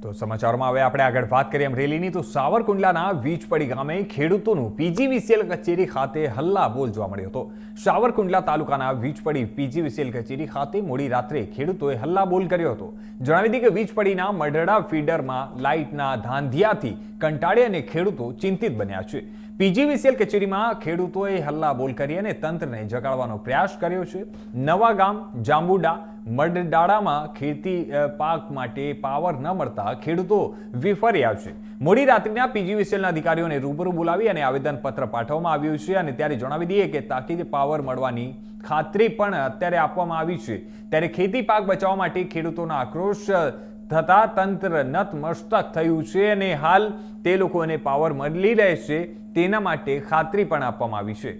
તો સમાચારમાં હવે આપણે આગળ વાત કરીએ અમરેલીની તો સાવરકુંડલાના વીજપડી ગામે ખેડૂતોનું પીજીવીસીએલ કચેરી ખાતે હલ્લાબોલ જોવા મળ્યો હતો। સાવરકુંડલા તાલુકાના વીજપડી પીજીવીસીએલ કચેરી ખાતે મોડી રાત્રે ખેડૂતોએ હલ્લાબોલ કર્યો હતો। જણાવી દઈએ કે વીજપડીના મઢડા ફીડરમાં લાઇટના ધાંધિયાથી કંટાળે અને ખેડૂતો ચિંતિત બન્યા છે। પીજીવીસીએલ કચેરીમાં ખેડૂતોએ હલ્લાબોલ કરી અને તંત્રને જગાડવાનો પ્રયાસ કર્યો છે। નવા ગામ જાંબુડા મઢડાળામાં ખેતી પાક માટે પાવર ન મળતા ખેડૂતો વિફર્યા છે। મોડી રાત્રિના પીજીવીસીએલના અધિકારીઓને રૂબરૂ બોલાવી અને આવેદનપત્ર પાઠવવામાં આવ્યું છે અને ત્યારે જણાવી દઈએ કે તાકીદે પાવર મળવાની ખાતરી પણ અત્યારે આપવામાં આવી છે। ત્યારે ખેતી પાક બચાવવા માટે ખેડૂતોના આક્રોશ થતા તંત્ર નતમસ્તક થયું છે અને હાલ તે લોકોને પાવર મળી રહેશે તેના માટે ખાતરી પણ આપવામાં આવી છે।